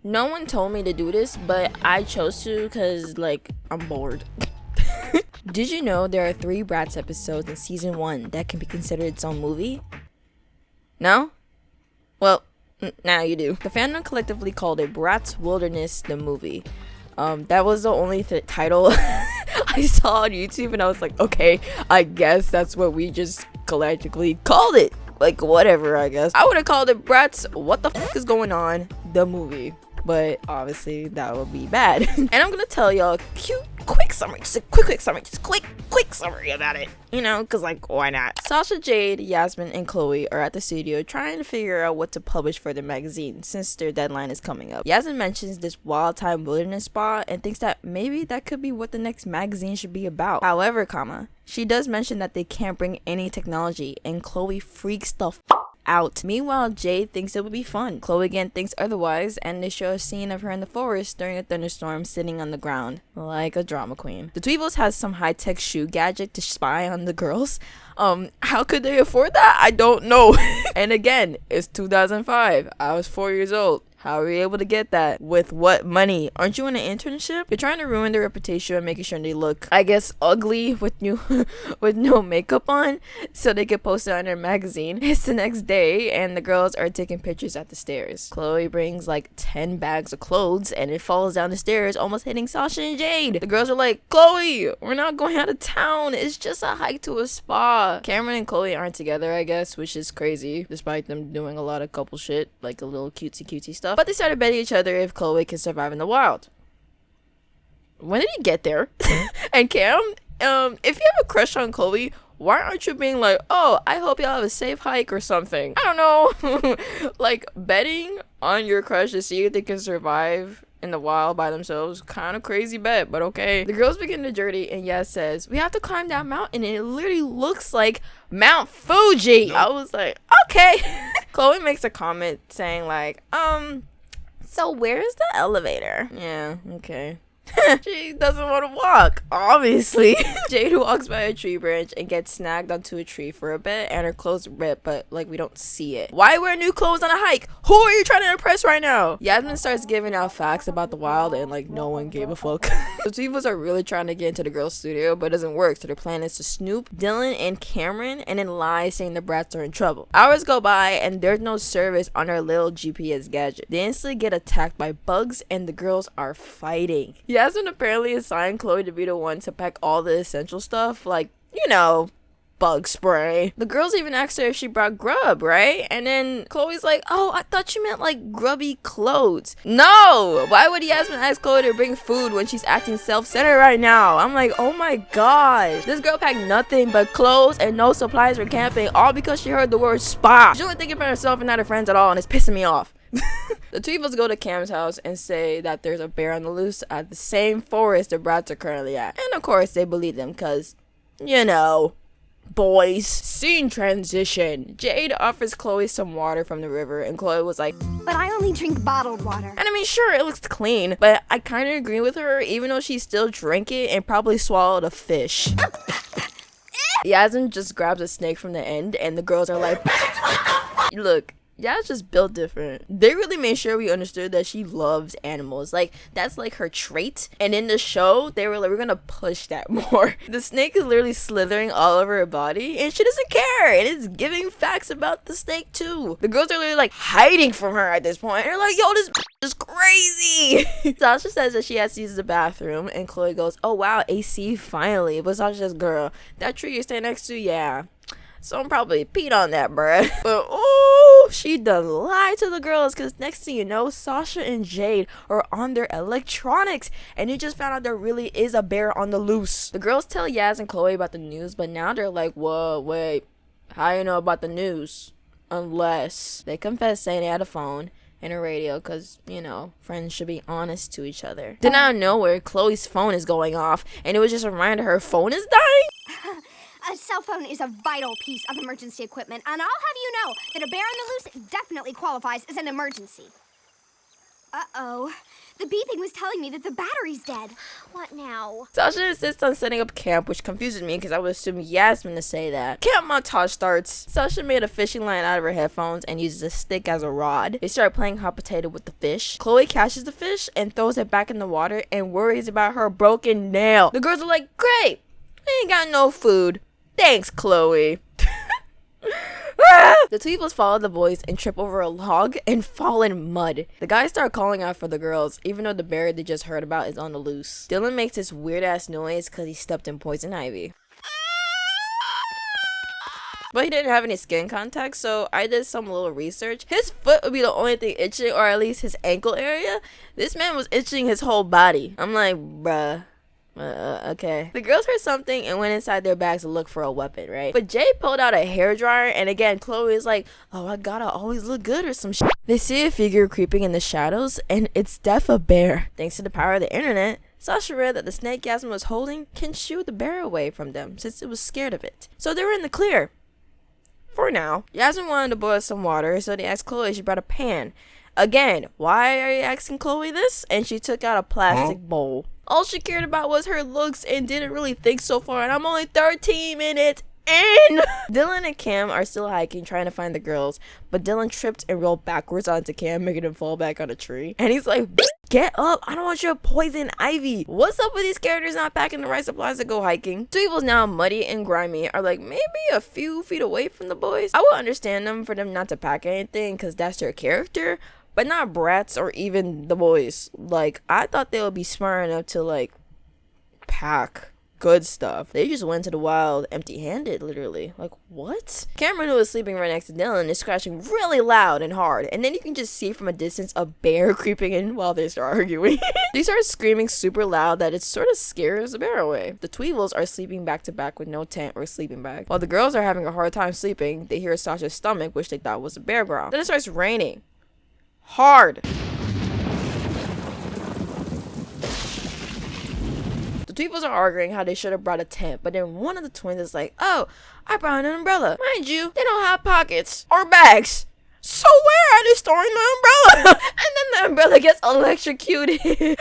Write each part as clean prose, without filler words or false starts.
No one told me to do this, but I chose to because, like, I'm bored. Did you know there are 3 Bratz episodes in season 1 that can be considered its own movie? No? Well, now you do. The fandom collectively called it Bratz Wilderness the movie. That was the only title I saw on YouTube, and I was like, okay, I guess that's what we just collectively called it. Like, whatever, I guess. I would have called it Bratz What the F is Going On the movie, but obviously that would be bad. And I'm gonna tell y'all a quick summary, just a quick summary, just quick summary about it, you know, because, like, why not? Sasha, Jade, Yasmin, and Chloe are at the studio trying to figure out what to publish for their magazine since their deadline is coming up. Yasmin mentions this wild time wilderness spot and thinks that maybe that could be what the next magazine should be about. However, she does mention that they can't bring any technology, and Chloe freaks the out. Meanwhile, Jade thinks it would be fun. Chloe again thinks otherwise, and they show a scene of her in the forest during a thunderstorm sitting on the ground like a drama queen. The Tweevils has some high-tech shoe gadget to spy on the girls. How could they afford that? I don't know. And again, it's 2005. I was 4 years old. How are we able to get that? With what money? Aren't you in an internship? You're trying to ruin their reputation and making sure they look, I guess, ugly with no makeup on so they get posted on their magazine. It's the next day and the girls are taking pictures at the stairs. Chloe brings like 10 bags of clothes and it falls down the stairs, almost hitting Sasha and Jade. The girls are like, Chloe, we're not going out of town. It's just a hike to a spa. Cameron and Chloe aren't together, I guess, which is crazy, despite them doing a lot of couple shit, like a little cutesy stuff. But they started betting each other if Chloe can survive in the wild. When did he get there? And Cam, if you have a crush on Chloe, why aren't you being like, oh, I hope y'all have a safe hike or something? I don't know. Like, betting on your crush to see if they can survive in the wild by themselves, kind of crazy bet, but okay. The girls begin the journey and Yas says, we have to climb that mountain and it literally looks like Mount Fuji. I was like, okay. Chloe makes a comment saying like, so where's the elevator? Yeah, okay. She doesn't want to walk, obviously. Jade walks by a tree branch and gets snagged onto a tree for a bit, and her clothes rip, but like we don't see it. Why wear new clothes on a hike? Who are you trying to impress right now? Yasmin starts giving out facts about the wild, and like no one gave a fuck. The Tweevils are really trying to get into the girls' studio, but it doesn't work. So their plan is to snoop Dylan and Cameron, and then lie saying the Bratz are in trouble. Hours go by, and there's no service on their little GPS gadget. They instantly get attacked by bugs, and the girls are fighting. Yasmin apparently assigned Chloe to be the one to pack all the essential stuff, like, you know, bug spray. The girls even asked her if she brought grub, right? And then Chloe's like, oh, I thought you meant like grubby clothes. No! Why would Yasmin ask Chloe to bring food when she's acting self-centered right now? I'm like, oh my gosh. This girl packed nothing but clothes and no supplies for camping, all because she heard the word spa. She's only thinking about herself and not her friends at all, and it's pissing me off. The Tweevils go to Cam's house and say that there's a bear on the loose at the same forest the Bratz are currently at. And of course they believe them because, you know, boys. Scene transition. Jade offers Chloe some water from the river and Chloe was like, but I only drink bottled water. And I mean, sure, it looks clean, but I kind of agree with her even though she still drank it and probably swallowed a fish. Yasmin just grabs a snake from the end and the girls are like, look, Yas just built different. They really made sure we understood that she loves animals. Like, that's like her trait. And in the show, they were like, we're gonna push that more. The snake is literally slithering all over her body and she doesn't care. And it's giving facts about the snake too. The girls are literally like hiding from her at this point. They're like, yo, this is crazy. Sasha says that she has to use the bathroom and Chloe goes, oh wow, AC finally. But Sasha says, girl, that tree you stay next to, yeah, someone probably peed on that, bruh. But oh, she done lied to the girls because next thing you know, Sasha and Jade are on their electronics and they just found out there really is a bear on the loose. The girls tell Yas and Chloe about the news, but now they're like, whoa, wait, how you know about the news? Unless they confess saying they had a phone and a radio because, you know, friends should be honest to each other. Then out of nowhere, Chloe's phone is going off and it was just a reminder her phone is dying. A cell phone is a vital piece of emergency equipment, and I'll have you know that a bear on the loose definitely qualifies as an emergency. Uh-oh. The beeping was telling me that the battery's dead. What now? Sasha insists on setting up camp, which confuses me because I would assume Yasmin to say that. Camp montage starts. Sasha made a fishing line out of her headphones and uses a stick as a rod. They start playing hot potato with the fish. Chloe catches the fish and throws it back in the water and worries about her broken nail. The girls are like, great, we ain't got no food. Thanks, Chloe. The Tweebles follow the boys and trip over a log and fall in mud. The guys start calling out for the girls, even though the bear they just heard about is on the loose. Dylan makes this weird ass noise because he stepped in poison ivy. But he didn't have any skin contact, so I did some little research. His foot would be the only thing itching, or at least his ankle area. This man was itching his whole body. I'm like, bruh. Okay. The girls heard something and went inside their bags to look for a weapon, right? But Jay pulled out a hairdryer, and again, Chloe is like, oh, I gotta always look good or some shit. They see a figure creeping in the shadows, and it's def a bear. Thanks to the power of the internet, Sasha read that the snake Yasmin was holding can shoo the bear away from them since it was scared of it. So they were in the clear. For now. Yasmin wanted to boil some water, so they asked Chloe if she brought a pan. Again, why are you asking Chloe this? And she took out a plastic bowl. All she cared about was her looks and didn't really think so far, and I'm only 13 minutes in. Dylan and Cam are still hiking trying to find the girls, but Dylan tripped and rolled backwards onto Cam, making him fall back on a tree. And he's like, get up, I don't want your poison ivy. What's up with these characters not packing the right supplies to go hiking? Tweebles, now muddy and grimy, are like maybe a few feet away from the boys. I would understand them for them not to pack anything because that's their character, but not Bratz or even the boys. Like, I thought they would be smart enough to, like, pack good stuff. They just went to the wild empty-handed, literally. Like, what? Cameron, who was sleeping right next to Dylan, is scratching really loud and hard. And then you can just see from a distance a bear creeping in while they start arguing. They start screaming super loud that it sort of scares the bear away. The Tweebles are sleeping back to back with no tent or sleeping bag. While the girls are having a hard time sleeping, they hear Sasha's stomach, which they thought was a bear growl. Then it starts raining. Hard. The Tweebles are arguing how they should have brought a tent, but then one of the twins is like, oh, I brought an umbrella. Mind you, they don't have pockets or bags. So where are they storing the umbrella? And then the umbrella gets electrocuted. Like,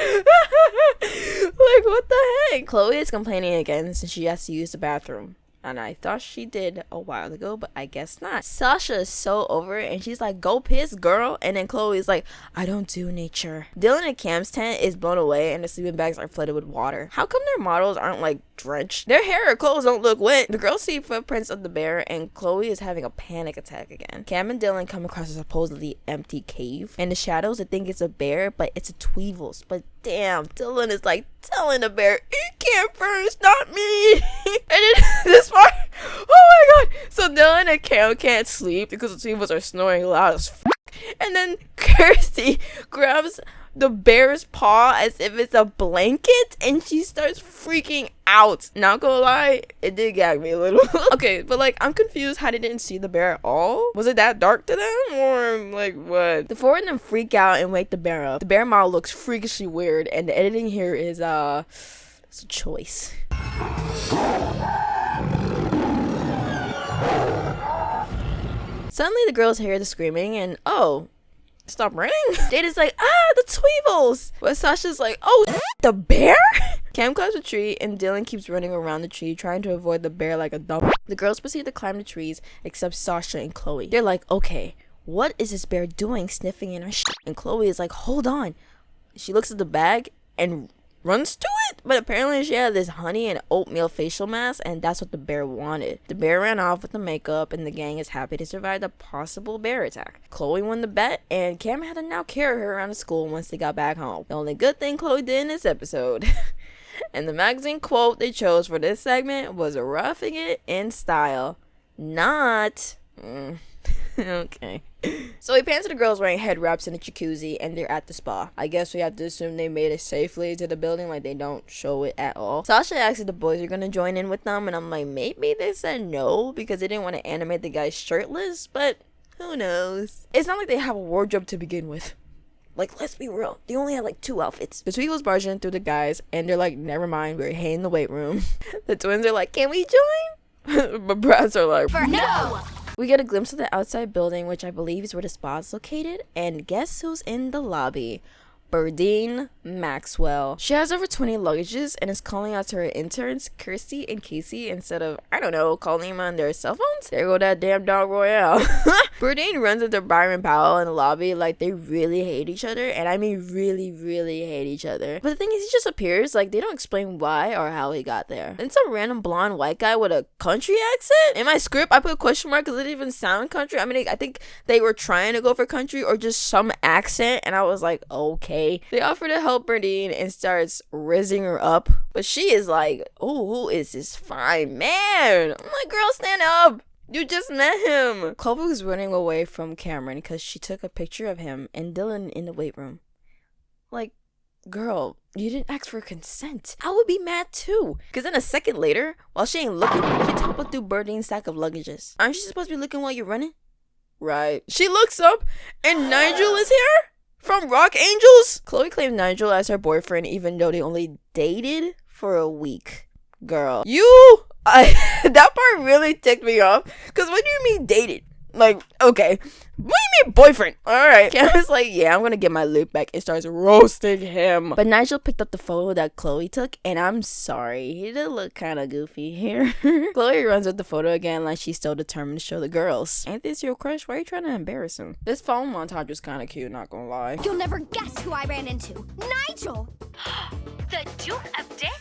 what the heck? Chloe is complaining again since she has to use the bathroom. And I thought she did a while ago, but I guess not. Sasha is so over it, and she's like, go piss, girl. And then Chloe's like, I don't do nature. Dylan and Cam's tent is blown away, and the sleeping bags are flooded with water. How come their models aren't, like, drenched? Their hair or clothes don't look wet. The girls see footprints of the bear, and Chloe is having a panic attack again. Cam and Dylan come across a supposedly empty cave. In the shadows, they think it's a bear, but it's a Tweebles. But damn, Dylan is like telling the bear, eat Cam first, not me. And then this part, oh my god. So Dylan and Cam can't sleep because the Tweebles are snoring loud as f. And then Kirsty grabs the bear's paw as if it's a blanket, and she starts freaking out. Not gonna lie, it did gag me a little. Okay, but like, I'm confused how they didn't see the bear at all. Was it that dark to them, or like what? The four of them freak out and wake the bear up. The bear model looks freakishly weird, and the editing here is it's a choice. Suddenly the girls hear the screaming and oh, stop running. Data's like, the Tweebles. But Sasha's like, oh, the bear? Cam climbs a tree and Dylan keeps running around the tree trying to avoid the bear like a dumb. The girls proceed to climb the trees except Sasha and Chloe. They're like, okay, what is this bear doing sniffing in our shit? And Chloe is like, hold on. She looks at the bag and runs to it, but apparently she had this honey and oatmeal facial mask, and that's what the bear wanted. The bear ran off with the makeup, and the gang is happy to survive the possible bear attack. Chloe won the bet, and Cam had to now carry her around to school once they got back home. The only good thing Chloe did in this episode. And the magazine quote they chose for this segment was roughing it in style, not okay. So we pan to the girls wearing head wraps in a jacuzzi, and they're at the spa. I guess we have to assume they made it safely to the building, like they don't show it at all. Sasha asks if the boys are gonna join in with them, and I'm like, maybe they said no because they didn't want to animate the guys shirtless, but who knows? It's not like they have a wardrobe to begin with. Like, let's be real, they only had like 2 outfits. The Tweegles barge in through the guys, and they're like, never mind, we're in the weight room. The twins are like, can we join? But Bratz are like, no! We get a glimpse of the outside building, which I believe is where the spa is located. And guess who's in the lobby? Berdine Maxwell. She has over 20 luggages and is calling out to her interns, Kirsty and Casey, instead of, I don't know, calling them on their cell phones. There go that damn dog Royale. Berdine runs into Byron Powell in the lobby like they really hate each other, and I mean really, really hate each other. But the thing is, he just appears, like they don't explain why or how he got there. And some random blonde white guy with a country accent? In my script, I put a question mark because it didn't even sound country. I mean, I think they were trying to go for country or just some accent, and I was like, okay. They offer to help Berdine and starts rizzing her up, but she is like, oh, who is this fine man? I'm like, girl, stand up. You just met him. Chloe was running away from Cameron because she took a picture of him and Dylan in the weight room. Like, girl, you didn't ask for consent. I would be mad too. Because then a second later, while she ain't looking, she toppled through Berdine's stack of luggages. Aren't you supposed to be looking while you're running? Right. She looks up and Nigel is here? From Rock Angels? Chloe claimed Nigel as her boyfriend even though they only dated for a week. Girl. That part really ticked me off. Because what do you mean dated? Like, okay. What do you mean boyfriend? Alright. Cam is like, yeah, I'm gonna get my loot back and starts roasting him. But Nigel picked up the photo that Chloe took, and I'm sorry. He did look kind of goofy here. Chloe runs with the photo again like she's still determined to show the girls. Ain't this your crush? Why are you trying to embarrass him? This phone montage was kind of cute, not gonna lie. You'll never guess who I ran into. Nigel! The Duke of Dis?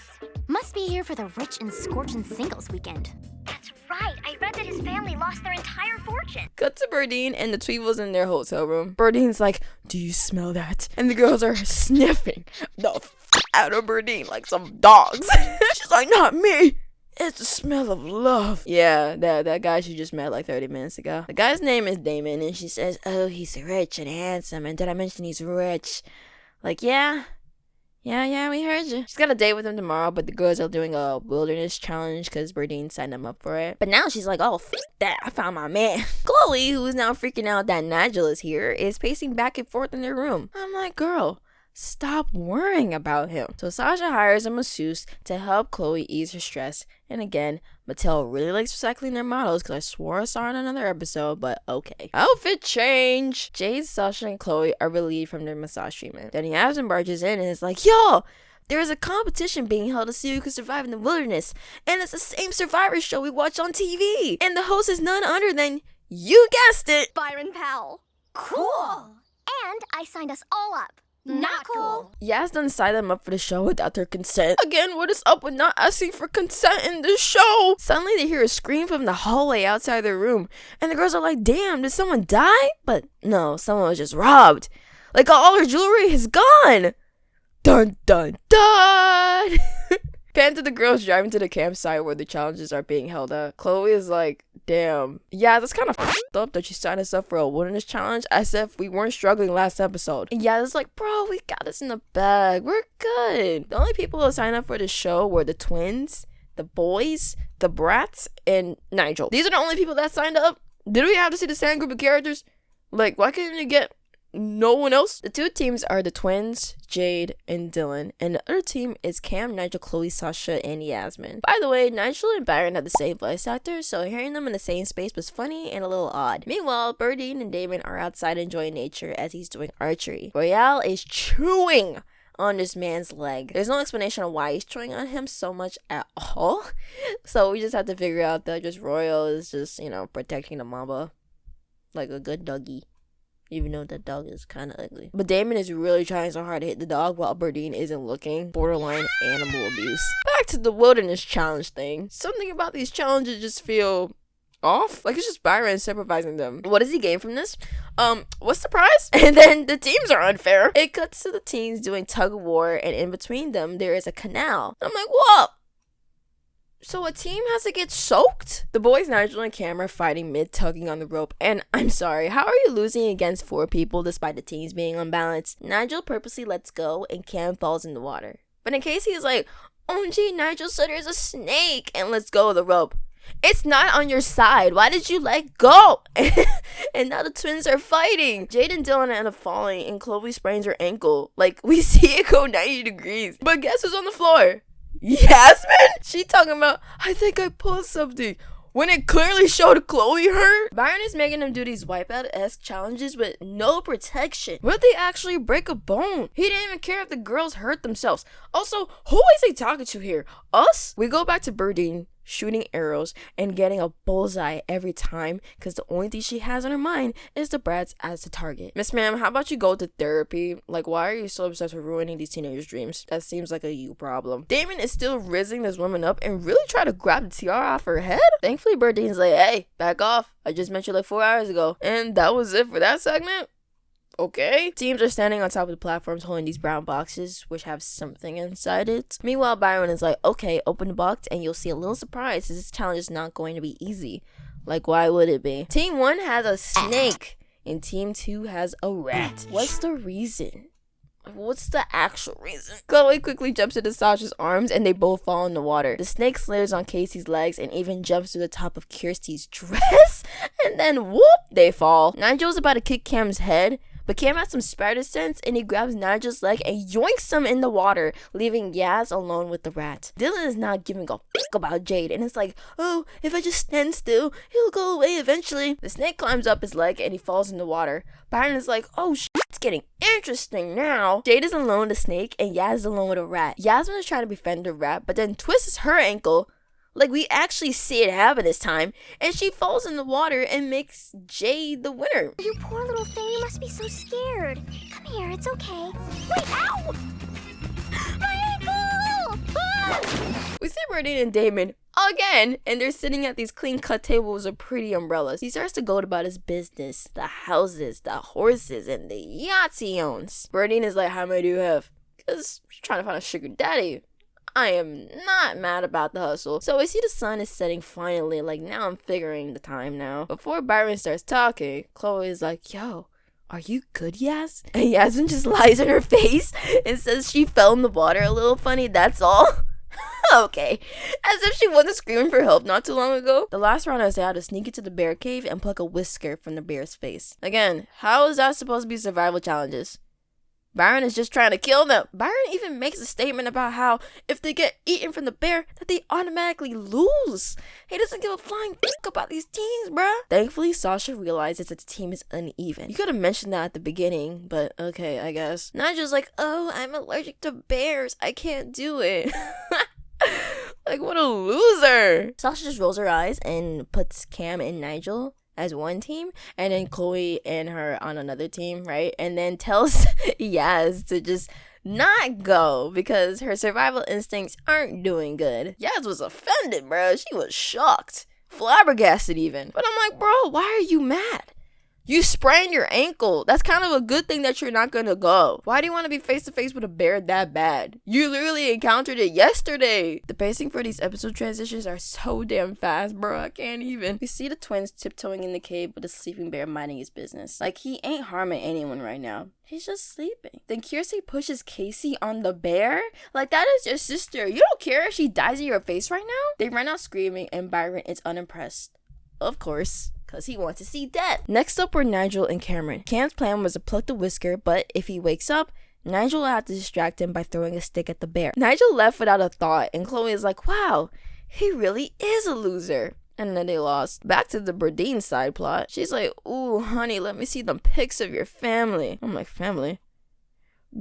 Must be here for the rich and scorching singles weekend. That's right. I read that his family lost their entire fortune. Cut to Berdine and the Tweevils in their hotel room. Berdine's like, do you smell that? And the girls are sniffing the out of Berdine like some dogs. She's like, not me. It's the smell of love. Yeah, that guy she just met like 30 minutes ago. The guy's name is Damon, and she says, oh, he's rich and handsome. And did I mention he's rich? Like, yeah, we heard you. She's got a date with him tomorrow, but the girls are doing a wilderness challenge because Berdine signed them up for it. But now she's like, oh, f that. I found my man. Chloe, who is now freaking out that Nigel is here, is pacing back and forth in their room. I'm like, girl, stop worrying about him. So Sasha hires a masseuse to help Chloe ease her stress. And again, Mattel really likes recycling their models because I swore I saw in another episode, but okay. Outfit change! Jade, Sasha, and Chloe are relieved from their massage treatment. Then Yasmin barges in and is like, yo! There is a competition being held to see who can survive in the wilderness. And it's the same Survivor show we watch on TV. And the host is none other than, you guessed it, Byron Powell. Cool. And I signed us all up. Not cool. Yas done signed them up for the show without their consent. Again, what is up with not asking for consent in this show? Suddenly they hear a scream from the hallway outside their room, and the girls are like, damn, did someone die? But no, someone was just robbed. Like all her jewelry is gone. Dun dun dun. Pan to the girls driving to the campsite where the challenges are being held at. Chloe is like, damn. Yeah, that's kind of f***ed up that you signed us up for a wilderness challenge as if we weren't struggling last episode. And yeah, it's like, bro, we got this in the bag. We're good. The only people who signed up for the show were the twins, the boys, the Bratz, and Nigel. These are the only people that signed up. Did we have to see the same group of characters? Like, why couldn't you get no one else? The two teams are the twins, Jade and Dylan, and the other team is Cam, Nigel, Chloe, Sasha, and Yasmin. By the way, Nigel and Byron had the same voice actor, so hearing them in the same space was funny and a little odd. Meanwhile, Berdine and Damon are outside enjoying nature as he's doing archery. Royale is chewing on this man's leg. There's no explanation on why he's chewing on him so much at all, so we just have to figure out that just Royal is just, protecting the mamba like a good doggy. Even though the dog is kind of ugly. But Damon is really trying so hard to hit the dog while Berdine isn't looking. Borderline animal abuse. Back to the wilderness challenge thing. Something about these challenges just feel off. Like it's just Byron supervising them. What does he gain from this? What's the prize? And then the teams are unfair. It cuts to the teams doing tug of war, and in between them there is a canal. I'm like, whoa! So a team has to get soaked? The boys, Nigel and Cam, are fighting mid-tugging on the rope, and I'm sorry, how are you losing against 4 people despite the teams being unbalanced? Nigel purposely lets go, and Cam falls in the water. But in case he's like, oh gee, Nigel said there's a snake, and lets go of the rope. It's not on your side. Why did you let go? And now the twins are fighting. Jade and Dylan end up falling, and Chloe sprains her ankle. Like, we see it go 90 degrees. But guess who's on the floor? Yasmin? She talking about, I think I pulled something. when it clearly showed Chloe hurt? Byron is making them do these Wipeout-esque challenges with no protection. What if they actually break a bone? He didn't even care if the girls hurt themselves. Also, who is he talking to here? Us? We go back to Birdine shooting arrows and getting a bullseye every time because the only thing she has on her mind is the Bratz as the target. Miss Ma'am, how about you go to therapy? Like, why are you so obsessed with ruining these teenagers' dreams? That seems like a you problem. Damon is still rizzing this woman up and really try to grab the tiara off her head. Thankfully, Birdine's like, hey, back off. I just met you like 4 hours ago. And that was it for that segment. Okay. Teams are standing on top of the platforms holding these brown boxes, which have something inside it. Meanwhile, Byron is like, okay, open the box and you'll see a little surprise. This challenge is not going to be easy. Like, why would it be? Team 1 has a snake and Team 2 has a rat. What's the reason? What's the actual reason? Chloe quickly jumps into Sasha's arms and they both fall in the water. The snake slithers on Casey's legs and even jumps to the top of Kirsty's dress. And then whoop, they fall. Nigel's about to kick Cam's head, but Cam has some spider sense and he grabs Nigel's leg and yoinks him in the water, leaving Yaz alone with the rat. Dylan is not giving a fuck about Jade and it's like, oh, if I just stand still, he'll go away eventually. The snake climbs up his leg and he falls in the water. Byron is like, oh shit, it's getting interesting now. Jade is alone with the snake and Yaz is alone with a rat. Yasmin is trying to befriend the rat, but then twists her ankle. Like, we actually see it happen this time. And she falls in the water and makes Jade the winner. You poor little thing, you must be so scared. Come here, it's okay. Wait, ow! My ankle! Ah! We see Birdine and Damon again, and they're sitting at these clean-cut tables with pretty umbrellas. He starts to go about his business, the houses, the horses, and the yachts he owns. Birdine is like, how many do you have? Because she's trying to find a sugar daddy. I am not mad about the hustle. So we see the sun is setting finally. Like, now I'm figuring the time now. Before Byron starts talking, Chloe is like, yo, are you good, Yaz? And Yasmin just lies in her face and says she fell in the water a little funny, that's all. Okay. As if she wasn't screaming for help not too long ago. The last round is they had to sneak into the bear cave and pluck a whisker from the bear's face. Again, how is that supposed to be survival challenges? Byron is just trying to kill them. Byron even makes a statement about how if they get eaten from the bear, that they automatically lose. He doesn't give a flying fuck about these teams, bruh. Thankfully, Sasha realizes that the team is uneven. You could have mentioned that at the beginning, but okay, I guess. Nigel's like, oh, I'm allergic to bears. I can't do it. Like, what a loser. Sasha just rolls her eyes and puts Cam and Nigel as one team, and then Chloe and her on another team, right? And then tells Yaz to just not go because her survival instincts aren't doing good. Yaz was offended, bro. She was shocked. Flabbergasted even. But I'm like, bro, why are you mad? You sprained your ankle. That's kind of a good thing that you're not gonna go. Why do you want to be face to face with a bear that bad? You literally encountered it yesterday. The pacing for these episode transitions are so damn fast, bro. I can't even. We see the twins tiptoeing in the cave with a sleeping bear minding his business. Like, he ain't harming anyone right now. He's just sleeping. Then Kirsty pushes Casey on the bear. Like, that is your sister. You don't care if she dies in your face right now? They run out screaming and Byron is unimpressed. Of course. Because he wants to see death. Next up were Nigel and Cameron. Cam's plan was to pluck the whisker, but if he wakes up, Nigel will have to distract him by throwing a stick at the bear. Nigel left without a thought, and Chloe is like, wow, he really is a loser. And then they lost. Back to the Birdine side plot. She's like, ooh, honey, let me see them pics of your family. I'm like, family?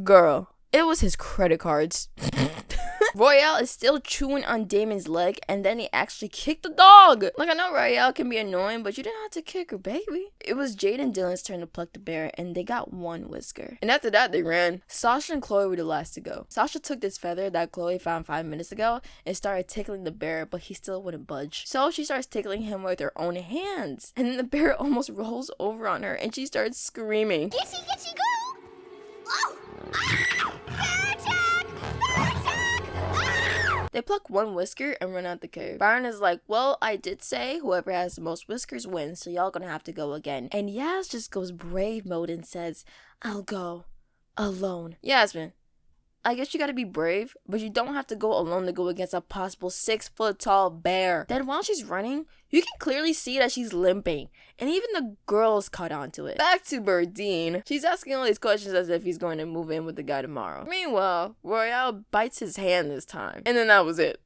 Girl, it was his credit cards. Royale is still chewing on Damon's leg, and then he actually kicked the dog. Like, I know Royale can be annoying, but you didn't have to kick her baby. It was Jade and Dylan's turn to pluck the bear, and they got one whisker. And after that, they ran. Sasha and Chloe were the last to go. Sasha took this feather that Chloe found 5 minutes ago and started tickling the bear, but he still wouldn't budge. So she starts tickling him with her own hands. And then the bear almost rolls over on her, and she starts screaming. Gitsy, gitsy, go! Oh! Ah! Bear attack! Bear attack! Ah! They pluck one whisker and run out the cave. Byron is like, well, I did say whoever has the most whiskers wins, so y'all gonna have to go again. And Yaz just goes brave mode and says, I'll go alone. Yasmin, I guess you gotta be brave, but you don't have to go alone to go against a possible 6-foot-tall bear. Then while she's running, you can clearly see that she's limping, and even the girls caught on to it. Back to Burdine. She's asking all these questions as if he's going to move in with the guy tomorrow. Meanwhile, Royale bites his hand this time, and then that was it.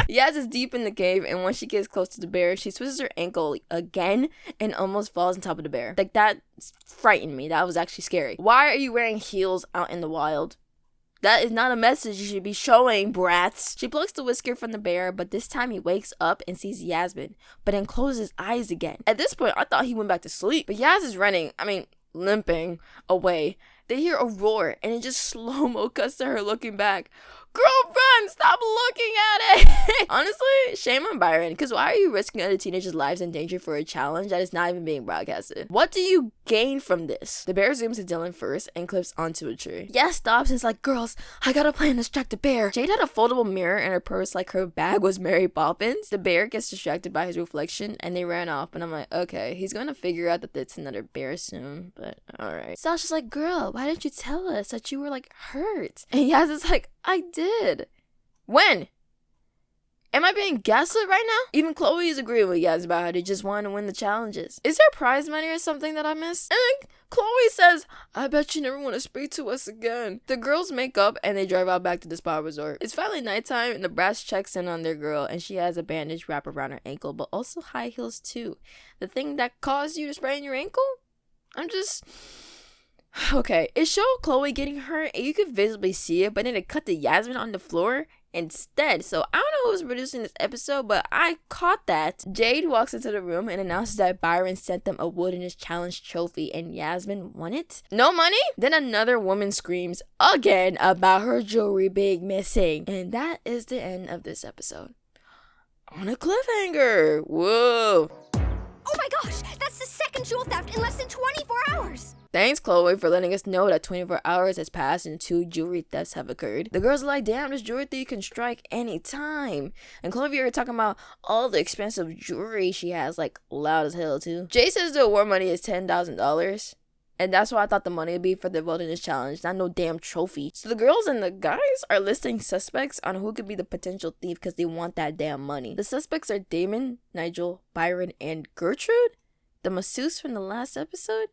Yaz is deep in the cave, and when she gets close to the bear, she twists her ankle again and almost falls on top of the bear. Like, that frightened me. That was actually scary. Why are you wearing heels out in the wild? That is not a message you should be showing, Bratz. She plucks the whisker from the bear, but this time he wakes up and sees Yasmin, but then closes his eyes again. At this point, I thought he went back to sleep. But Yaz is limping away. They hear a roar, and it just slow-mo cuts to her looking back. Girlfriend, stop looking at it! Honestly, shame on Byron, because why are you risking other teenagers' lives in danger for a challenge that is not even being broadcasted? What do you gain from this? The bear zooms to Dylan first and clips onto a tree. Yas stops and is like, girls, I got a plan to distract the bear. Jade had a foldable mirror in her purse like her bag was Mary Poppins. The bear gets distracted by his reflection and they ran off, and I'm like, okay, he's gonna figure out that it's another bear soon, but alright. Sasha's like, girl, why didn't you tell us that you were like hurt? And Yas is like, I did. When? Am I being gaslit right now? Even Chloe is agreeing with Yaz about how they just want to win the challenges. Is there prize money or something that I missed? And then Chloe says, I bet you never want to speak to us again. The girls make up and they drive out back to the spa resort. It's finally nighttime and the Bratz checks in on their girl and she has a bandage wrapped around her ankle, but also high heels too. The thing that caused you to sprain your ankle? Okay, it showed Chloe getting hurt and you could visibly see it, but then it cut to Yasmin on the floor instead. So I don't know who's producing this episode, but I caught that. Jade walks into the room and announces that Byron sent them a wilderness challenge trophy and Yasmin won it. No money? Then another woman screams again about her jewelry being missing. And that is the end of this episode. On a cliffhanger. Whoa. Oh my gosh, that's the second jewel theft in less than 24 hours. Thanks, Chloe, for letting us know that 24 hours has passed and 2 jewelry thefts have occurred. The girls are like, damn, this jewelry thief can strike anytime. And Chloe are talking about all the expensive jewelry she has, like, loud as hell, too. Jay says the award money is $10,000. And that's why I thought the money would be for the wilderness challenge, not no damn trophy. So the girls and the guys are listing suspects on who could be the potential thief because they want that damn money. The suspects are Damon, Nigel, Byron, and Gertrude, the masseuse from the last episode.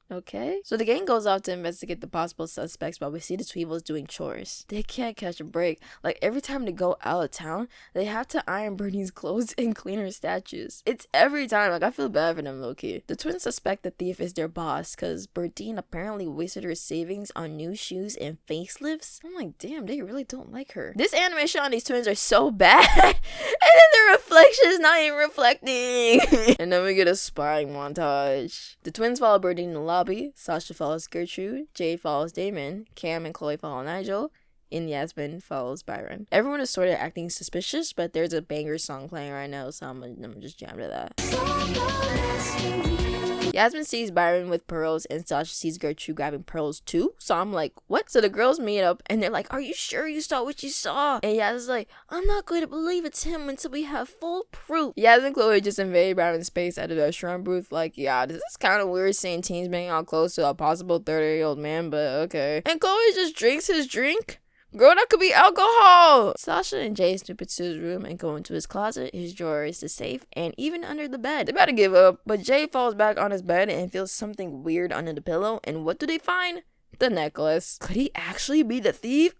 Okay. So the gang goes off to investigate the possible suspects while we see the Tweevils doing chores. They can't catch a break. Like, every time they go out of town, they have to iron Bernie's clothes and clean her statues. It's every time. Like, I feel bad for them, low-key. The twins suspect the thief is their boss because Berdine apparently wasted her savings on new shoes and facelifts. I'm like, damn, they really don't like her. This animation on these twins are so bad. And then the reflection is not even reflecting. And then we get a spying montage. The twins follow Berdine in the lobby. Sasha follows Gertrude, Jade follows Damon, Cam and Chloe follow Nigel, and Yasmin follows Byron. Everyone is sort of acting suspicious, but there's a banger song playing right now, so I'm gonna just jam to that. Yasmin sees Byron with pearls and Sasha sees Gertrude grabbing pearls too, so I'm like, what? So the girls meet up and they're like, are you sure you saw what you saw? And Yasmin's like, I'm not going to believe it's him until we have full proof. Yasmin and Chloe just invade Byron's space at a restaurant booth, like, yeah, this is kind of weird seeing teens being all close to a possible 30-year-old man, but okay. And Chloe just drinks his drink. Girl, that could be alcohol! Sasha and Jay snoop into his room and go into his closet, his drawers, the safe, and even under the bed. They about to give up, but Jay falls back on his bed and feels something weird under the pillow, and what do they find? The necklace. Could he actually be the thief?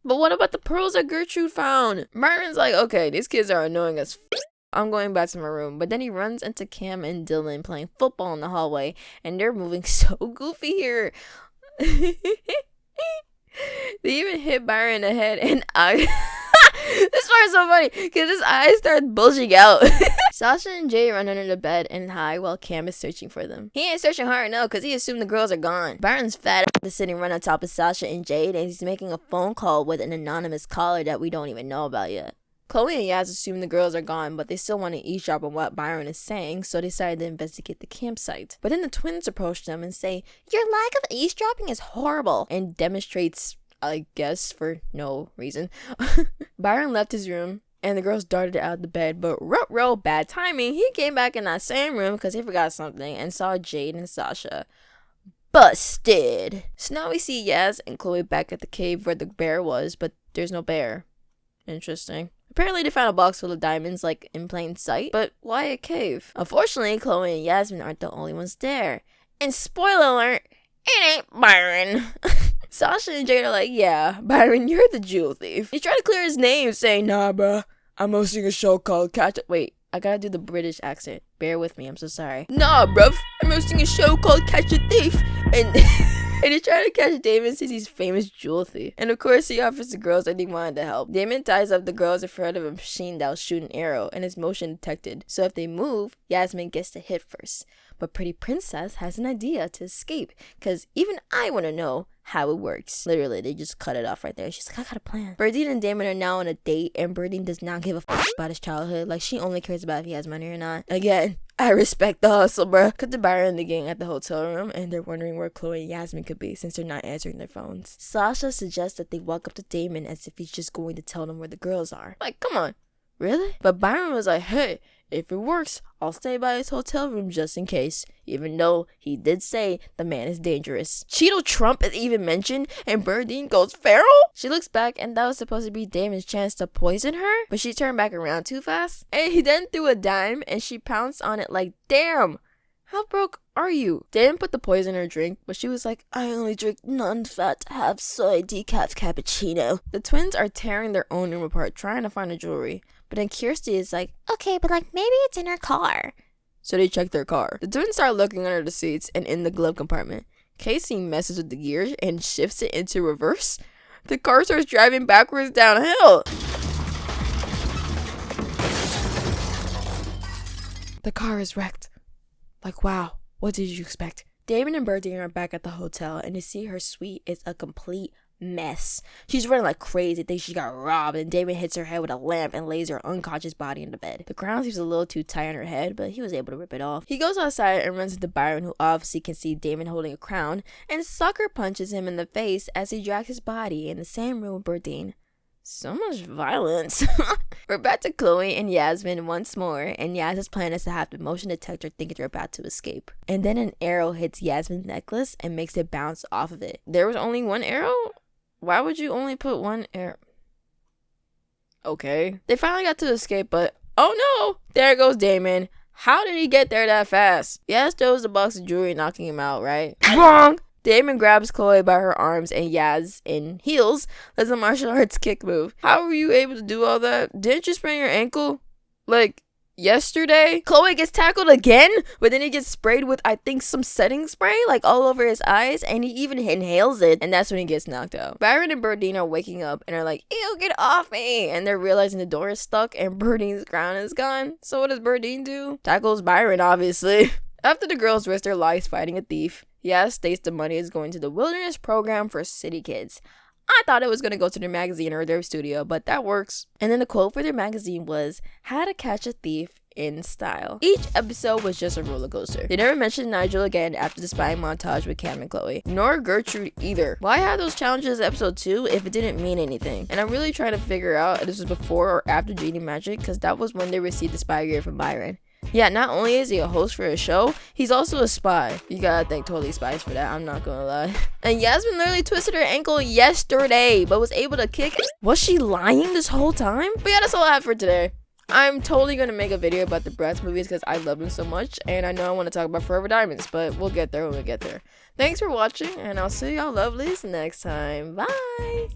But what about the pearls that Gertrude found? Martin's like, okay, these kids are annoying as I'm going back to my room. But then he runs into Cam and Dylan playing football in the hallway, and they're moving so goofy here. They even hit Byron in the head, and this part is so funny because his eyes start bulging out. Sasha and Jay run under the bed and hide while Cam is searching for them. He ain't searching hard enough because he assumed the girls are gone. Byron's fat ass is sitting right on top of Sasha and Jade, and he's making a phone call with an anonymous caller that we don't even know about yet. Chloe and Yaz assume the girls are gone, but they still want to eavesdrop on what Byron is saying, so they decided to investigate the campsite. But then the twins approach them and say, your lack of eavesdropping is horrible, and demonstrates, I guess, for no reason. Byron left his room, and the girls darted out of the bed, but ruh-roh, bad timing, he came back in that same room because he forgot something and saw Jade and Sasha. Busted. So now we see Yaz and Chloe back at the cave where the bear was, but there's no bear. Interesting. Apparently they found a box full of diamonds like in plain sight, but why a cave? Unfortunately, Chloe and Yasmin aren't the only ones there. And spoiler alert, it ain't Byron. Sasha and Jade are like, yeah, Byron, you're the jewel thief. He's trying to clear his name, saying, nah, bruh, I'm hosting a show called Catch... Wait, I gotta do the British accent. Bear with me, I'm so sorry. Nah, bruv, I'm hosting a show called Catch a Thief. And... And he's trying to catch Damon since he's famous jewel thief. And of course, he offers the girls that he wanted to help. Damon ties up the girls in front of a machine that'll shoot an arrow, and is motion detected. So if they move, Yasmin gets to hit first. But Pretty Princess has an idea to escape, because even I want to know how it works. Literally, they just cut it off right there. She's like, I got a plan. Birdine and Damon are now on a date, and Birdine does not give a f about his childhood. Like, she only cares about if he has money or not. Again, I respect the hustle, bruh. Cut to Byron and the gang at the hotel room, and they're wondering where Chloe and Yasmin could be since they're not answering their phones. Sasha suggests that they walk up to Damon as if he's just going to tell them where the girls are. Like, come on. Really? But Byron was like, hey, if it works, I'll stay by his hotel room just in case, even though he did say the man is dangerous. Cheeto Trump is even mentioned, and Birdine goes feral? She looks back, and that was supposed to be Damon's chance to poison her, but she turned back around too fast. And he then threw a dime, and she pounced on it like, damn, how broke are you? Damon put the poison in her drink, but she was like, I only drink non-fat, half soy decaf cappuccino. The twins are tearing their own room apart, trying to find the jewelry. But then Kirsty is like, Okay, but like maybe it's in her car. So they check their car. The twins start looking under the seats and in the glove compartment. Casey messes with the gears and shifts it into reverse. The car starts driving backwards downhill. The car is wrecked. Like, wow, what did you expect? Damon and Birdine are back at the hotel, and to see her suite is a complete mess. She's running like crazy, thinks she got robbed, and Damon hits her head with a lamp and lays her unconscious body in the bed. The crown seems a little too tight on her head, but he was able to rip it off. He goes outside and runs into Byron, who obviously can see Damon holding a crown, and sucker punches him in the face as he drags his body in the same room with Birdine. So much violence. We're back to Chloe and Yasmin once more, and Yaz's plan is to have the motion detector thinking they're about to escape. And then an arrow hits Yasmin's necklace and makes it bounce off of it. There was only one arrow? Why would you only put one arrow? Okay. They finally got to escape, but oh no! There goes Damon. How did he get there that fast? Yaz throws the box of jewelry, knocking him out, right? Wrong! Damon grabs Chloe by her arms, and Yaz, in heels, does a martial arts kick move. How were you able to do all that? Didn't you sprain your ankle? Like, yesterday? Chloe gets tackled again, but then he gets sprayed with, I think, some setting spray, like, all over his eyes, and he even inhales it, and that's when he gets knocked out. Byron and Birdine are waking up, and are like, ew, get off me! And they're realizing the door is stuck, and Birdine's crown is gone. So what does Birdine do? Tackles Byron, obviously. After the girls risk their lives fighting a thief, Yaz states the money is going to the wilderness program for city kids. I thought it was going to go to their magazine or their studio, but that works. And then the quote for their magazine was, how to catch a thief in style. Each episode was just a roller coaster. They never mentioned Nigel again after the spying montage with Cam and Chloe, nor Gertrude either. Why have those challenges in episode 2 if it didn't mean anything? And I'm really trying to figure out if this was before or after Genie Magic, because that was when they received the spy gear from Byron. Yeah, not only is he a host for a show, he's also a spy. You gotta thank Totally Spies for that, I'm not gonna lie. And Yasmin literally twisted her ankle yesterday, but was able to kick it. Was she lying this whole time? But yeah, that's all I have for today. I'm totally gonna make a video about the Bratz movies because I love them so much, and I know I want to talk about Forever Diamonds, but we'll get there when we get there. Thanks for watching, and I'll see y'all lovelies next time. Bye!